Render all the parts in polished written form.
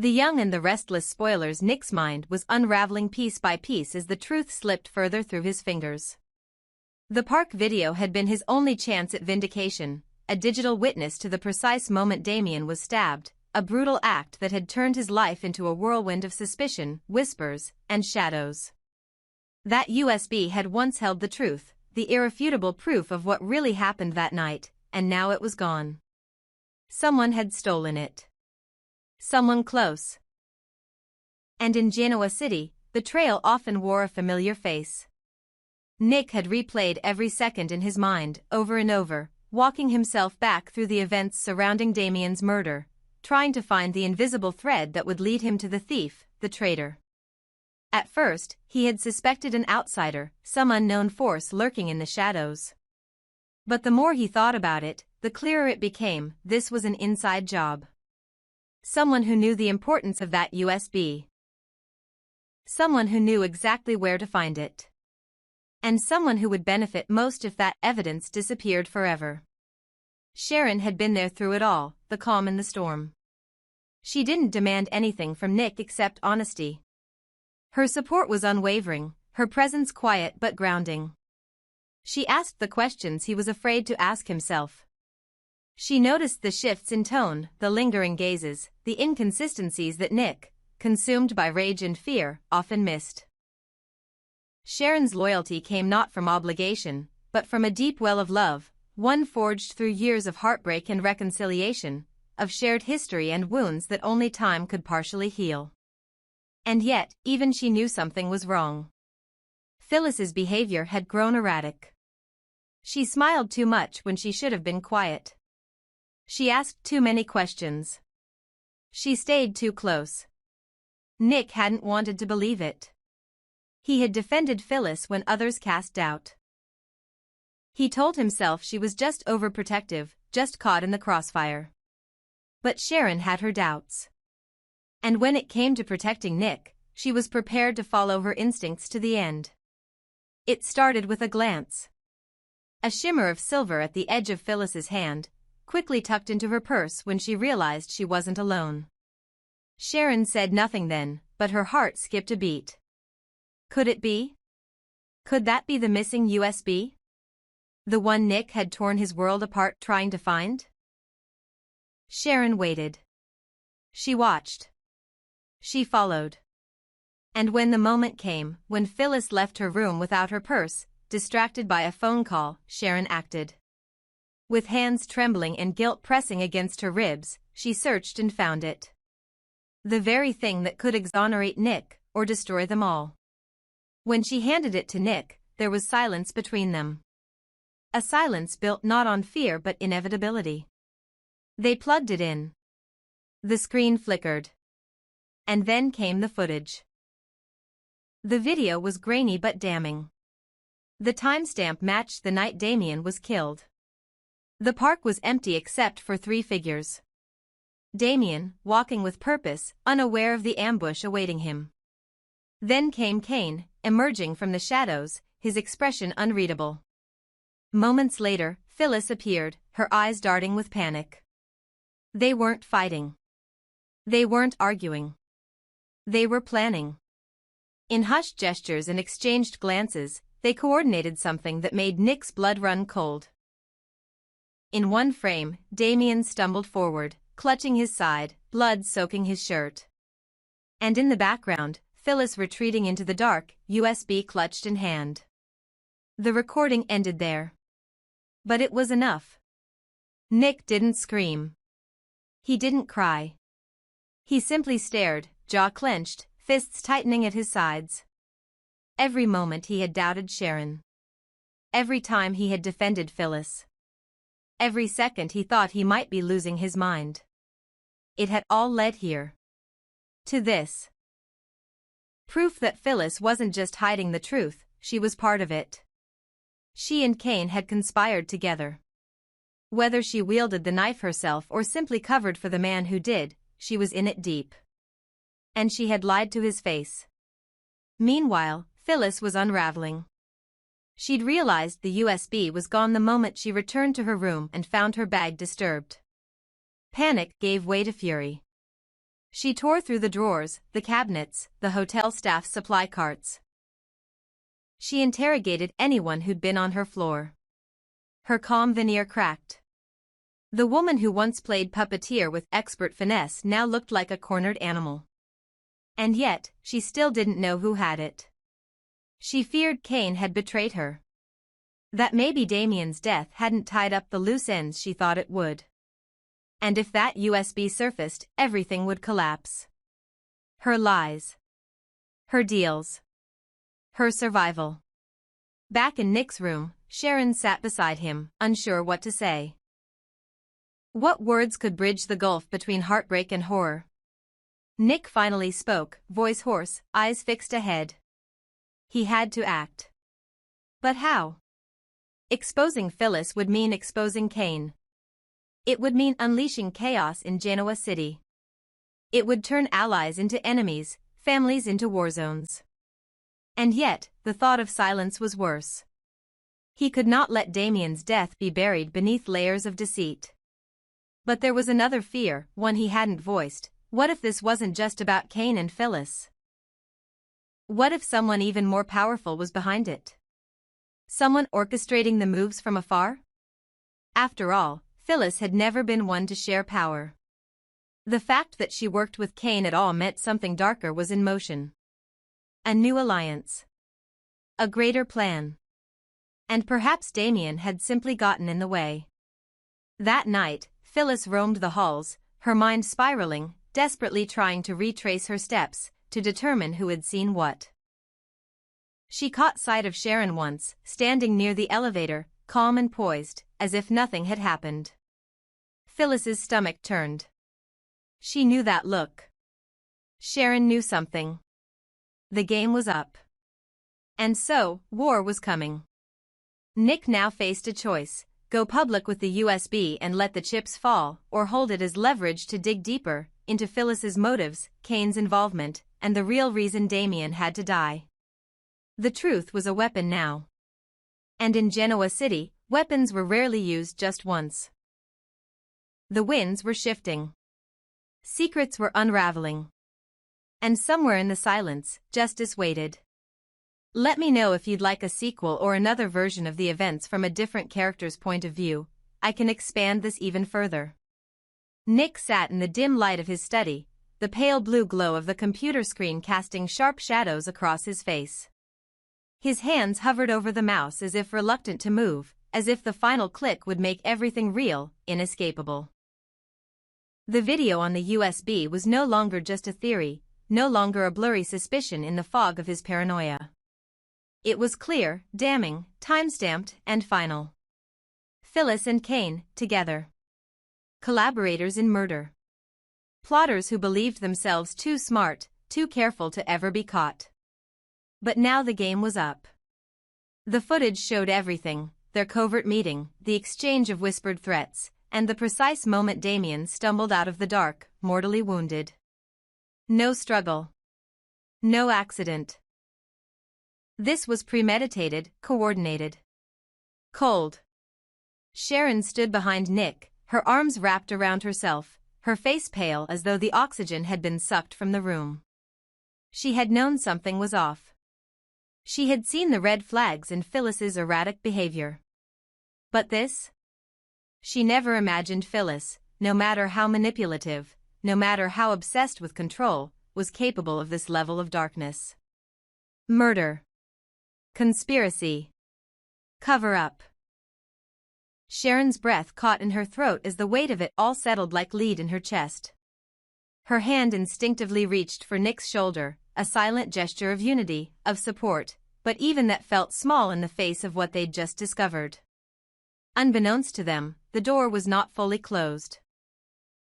The young and the restless spoilers. Nick's mind was unraveling piece by piece as the truth slipped further through his fingers. The park video had been his only chance at vindication, a digital witness to the precise moment Damien was stabbed, a brutal act that had turned his life into a whirlwind of suspicion, whispers, and shadows. That USB had once held the truth, the irrefutable proof of what really happened that night, and now it was gone. Someone had stolen it. Someone close. And in Genoa City, the trail often wore a familiar face. Nick had replayed every second in his mind, over and over, walking himself back through the events surrounding Damien's murder, trying to find the invisible thread that would lead him to the thief, the traitor. At first, he had suspected an outsider, some unknown force lurking in the shadows. But the more he thought about it, the clearer it became, this was an inside job. Someone who knew the importance of that USB. Someone who knew exactly where to find it. And someone who would benefit most if that evidence disappeared forever. Sharon had been there through it all, the calm and the storm. She didn't demand anything from Nick except honesty. Her support was unwavering, her presence quiet but grounding. She asked the questions he was afraid to ask himself. She noticed the shifts in tone, the lingering gazes, the inconsistencies that Nick, consumed by rage and fear, often missed. Sharon's loyalty came not from obligation, but from a deep well of love, one forged through years of heartbreak and reconciliation, of shared history and wounds that only time could partially heal. And yet, even she knew something was wrong. Phyllis's behavior had grown erratic. She smiled too much when she should have been quiet. She asked too many questions. She stayed too close. Nick hadn't wanted to believe it. He had defended Phyllis when others cast doubt. He told himself she was just overprotective, just caught in the crossfire. But Sharon had her doubts. And when it came to protecting Nick, she was prepared to follow her instincts to the end. It started with a glance. A shimmer of silver at the edge of Phyllis's hand, quickly tucked into her purse when she realized she wasn't alone. Sharon said nothing then, but her heart skipped a beat. Could it be? Could that be the missing USB? The one Nick had torn his world apart trying to find? Sharon waited. She watched. She followed. And when the moment came, when Phyllis left her room without her purse, distracted by a phone call, Sharon acted. With hands trembling and guilt pressing against her ribs, she searched and found it. The very thing that could exonerate Nick, or destroy them all. When she handed it to Nick, there was silence between them. A silence built not on fear but inevitability. They plugged it in. The screen flickered. And then came the footage. The video was grainy but damning. The timestamp matched the night Damien was killed. The park was empty except for 3 figures. Damien, walking with purpose, unaware of the ambush awaiting him. Then came Kane, emerging from the shadows, his expression unreadable. Moments later, Phyllis appeared, her eyes darting with panic. They weren't fighting. They weren't arguing. They were planning. In hushed gestures and exchanged glances, they coordinated something that made Nick's blood run cold. In one frame, Damien stumbled forward, clutching his side, blood soaking his shirt. And in the background, Phyllis retreating into the dark, USB clutched in hand. The recording ended there. But it was enough. Nick didn't scream. He didn't cry. He simply stared, jaw clenched, fists tightening at his sides. Every moment he had doubted Sharon. Every time he had defended Phyllis. Every second he thought he might be losing his mind. It had all led here. To this. Proof that Phyllis wasn't just hiding the truth, she was part of it. She and Kane had conspired together. Whether she wielded the knife herself or simply covered for the man who did, she was in it deep. And she had lied to his face. Meanwhile, Phyllis was unraveling. She'd realized the USB was gone the moment she returned to her room and found her bag disturbed. Panic gave way to fury. She tore through the drawers, the cabinets, the hotel staff's supply carts. She interrogated anyone who'd been on her floor. Her calm veneer cracked. The woman who once played puppeteer with expert finesse now looked like a cornered animal. And yet, she still didn't know who had it. She feared Kane had betrayed her. That maybe Damien's death hadn't tied up the loose ends she thought it would. And if that USB surfaced, everything would collapse. Her lies. Her deals. Her survival. Back in Nick's room, Sharon sat beside him, unsure what to say. What words could bridge the gulf between heartbreak and horror? Nick finally spoke, voice hoarse, eyes fixed ahead. He had to act. But how? Exposing Phyllis would mean exposing Kane. It would mean unleashing chaos in Genoa City. It would turn allies into enemies, families into war zones. And yet, the thought of silence was worse. He could not let Damien's death be buried beneath layers of deceit. But there was another fear, one he hadn't voiced. What if this wasn't just about Kane and Phyllis? What if someone even more powerful was behind it? Someone orchestrating the moves from afar? After all, Phyllis had never been one to share power. The fact that she worked with Kane at all meant something darker was in motion. A new alliance. A greater plan. And perhaps Damien had simply gotten in the way. That night, Phyllis roamed the halls, her mind spiraling, desperately trying to retrace her steps, to determine who had seen what. She caught sight of Sharon once, standing near the elevator, calm and poised, as if nothing had happened. Phyllis's stomach turned. She knew that look. Sharon knew something. The game was up. And so, war was coming. Nick now faced a choice: go public with the USB and let the chips fall, or hold it as leverage to dig deeper into Phyllis's motives, Kane's involvement, and the real reason Damien had to die. The truth was a weapon now. And in Genoa City, weapons were rarely used just once. The winds were shifting. Secrets were unraveling. And somewhere in the silence, justice waited. Let me know if you'd like a sequel or another version of the events from a different character's point of view. I can expand this even further. Nick sat in the dim light of his study, the pale blue glow of the computer screen casting sharp shadows across his face. His hands hovered over the mouse as if reluctant to move, as if the final click would make everything real, inescapable. The video on the USB was no longer just a theory, no longer a blurry suspicion in the fog of his paranoia. It was clear, damning, time-stamped, and final. Phyllis and Kane, together. Collaborators in murder. Plotters who believed themselves too smart, too careful to ever be caught. But now the game was up. The footage showed everything: their covert meeting, the exchange of whispered threats, and the precise moment Damien stumbled out of the dark, mortally wounded. No struggle. No accident. This was premeditated, coordinated. Cold. Sharon stood behind Nick, her arms wrapped around herself, her face pale as though the oxygen had been sucked from the room. She had known something was off. She had seen the red flags in Phyllis's erratic behavior. But this? She never imagined Phyllis, no matter how manipulative, no matter how obsessed with control, was capable of this level of darkness. Murder. Conspiracy. Cover-up. Sharon's breath caught in her throat as the weight of it all settled like lead in her chest. Her hand instinctively reached for Nick's shoulder, a silent gesture of unity, of support, but even that felt small in the face of what they'd just discovered. Unbeknownst to them, the door was not fully closed.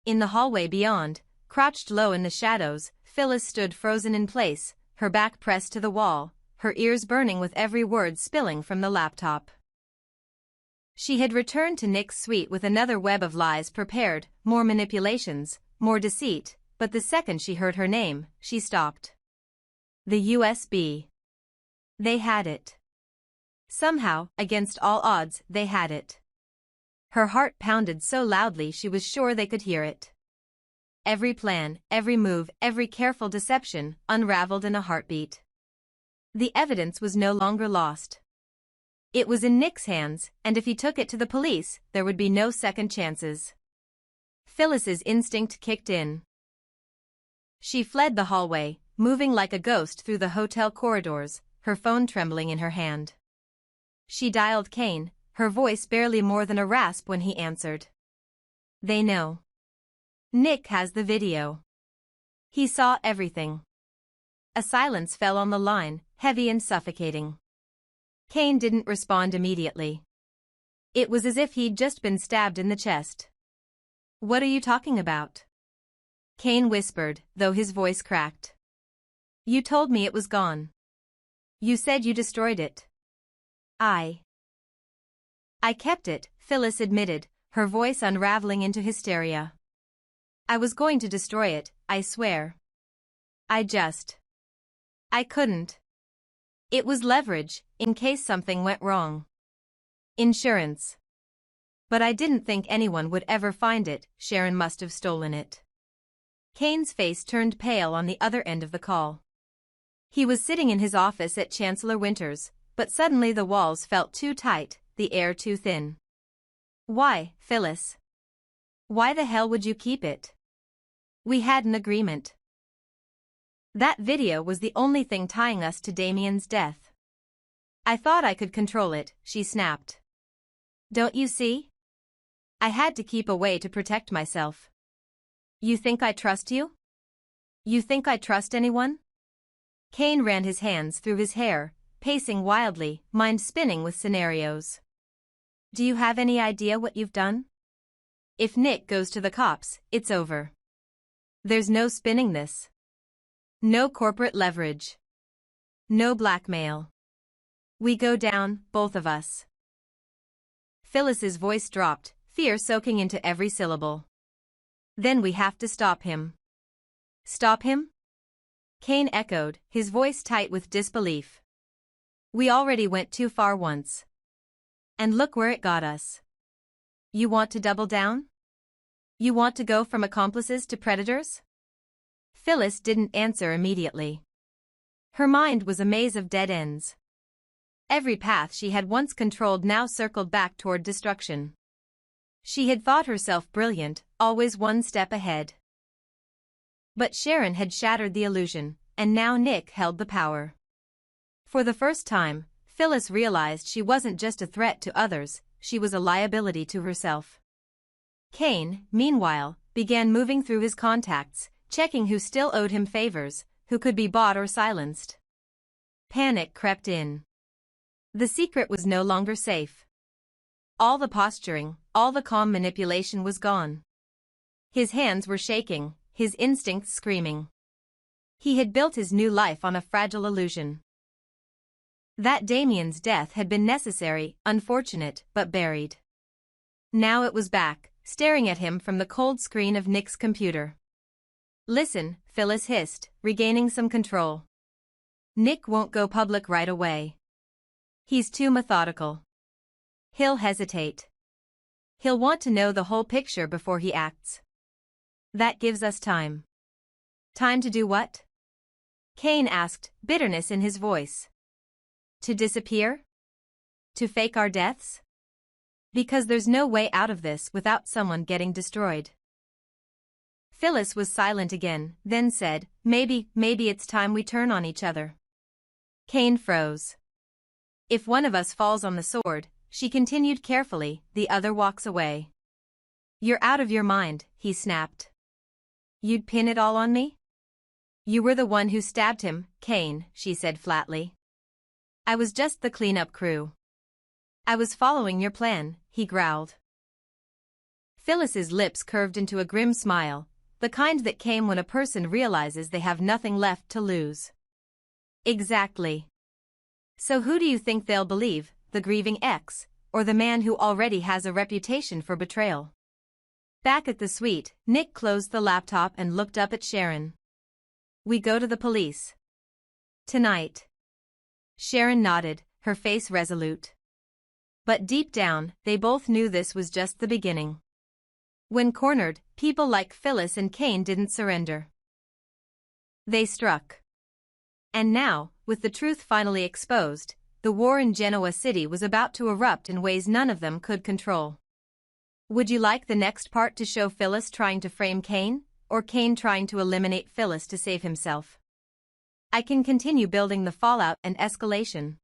In the hallway beyond, crouched low in the shadows, Phyllis stood frozen in place, her back pressed to the wall, her ears burning with every word spilling from the laptop. She had returned to Nick's suite with another web of lies prepared, more manipulations, more deceit, but the second she heard her name, she stopped. The USB. They had it. Somehow, against all odds, they had it. Her heart pounded so loudly she was sure they could hear it. Every plan, every move, every careful deception, unraveled in a heartbeat. The evidence was no longer lost. It was in Nick's hands, and if he took it to the police, there would be no second chances. Phyllis's instinct kicked in. She fled the hallway, moving like a ghost through the hotel corridors, her phone trembling in her hand. She dialed Kane, her voice barely more than a rasp when he answered. They know. Nick has the video. He saw everything. A silence fell on the line, heavy and suffocating. Kane didn't respond immediately. It was as if he'd just been stabbed in the chest. What are you talking about? Kane whispered, though his voice cracked. You told me it was gone. You said you destroyed it. I kept it, Phyllis admitted, her voice unraveling into hysteria. I was going to destroy it, I swear. I couldn't. It was leverage, in case something went wrong. Insurance. But I didn't think anyone would ever find it. Sharon must have stolen it. Kane's face turned pale on the other end of the call. He was sitting in his office at Chancellor Winters, but suddenly the walls felt too tight, the air too thin. Why, Phyllis? Why the hell would you keep it? We had an agreement. That video was the only thing tying us to Damien's death. I thought I could control it, she snapped. Don't you see? I had to keep a way to protect myself. You think I trust you? You think I trust anyone? Kane ran his hands through his hair, pacing wildly, mind spinning with scenarios. Do you have any idea what you've done? If Nick goes to the cops, it's over. There's no spinning this. No corporate leverage. No blackmail. We go down, both of us. Phyllis's voice dropped, fear soaking into every syllable. Then we have to stop him. Stop him? Kane echoed, his voice tight with disbelief. We already went too far once. And look where it got us. You want to double down? You want to go from accomplices to predators? Phyllis didn't answer immediately. Her mind was a maze of dead ends. Every path she had once controlled now circled back toward destruction. She had thought herself brilliant, always one step ahead. But Sharon had shattered the illusion, and now Nick held the power. For the first time, Phyllis realized she wasn't just a threat to others, she was a liability to herself. Kane, meanwhile, began moving through his contacts, checking who still owed him favors, who could be bought or silenced. Panic crept in. The secret was no longer safe. All the posturing, all the calm manipulation was gone. His hands were shaking, his instincts screaming. He had built his new life on a fragile illusion. That Damien's death had been necessary, unfortunate, but buried. Now it was back, staring at him from the cold screen of Nick's computer. Listen, Phyllis hissed, regaining some control. Nick won't go public right away. He's too methodical. He'll hesitate. He'll want to know the whole picture before he acts. That gives us time. Time to do what? Kane asked, bitterness in his voice. To disappear? To fake our deaths? Because there's no way out of this without someone getting destroyed. Phyllis was silent again, then said, maybe it's time we turn on each other. Kane froze. If one of us falls on the sword, she continued carefully, the other walks away. You're out of your mind, he snapped. You'd pin it all on me? You were the one who stabbed him, Kane, she said flatly. I was just the cleanup crew. I was following your plan, he growled. Phyllis's lips curved into a grim smile, the kind that came when a person realizes they have nothing left to lose. Exactly. So who do you think they'll believe, the grieving ex, or the man who already has a reputation for betrayal? Back at the suite, Nick closed the laptop and looked up at Sharon. We go to the police. Tonight. Sharon nodded, her face resolute. But deep down, they both knew this was just the beginning. When cornered, people like Phyllis and Cain didn't surrender. They struck. And now, with the truth finally exposed, the war in Genoa City was about to erupt in ways none of them could control. Would you like the next part to show Phyllis trying to frame Cain, or Cain trying to eliminate Phyllis to save himself? I can continue building the fallout and escalation.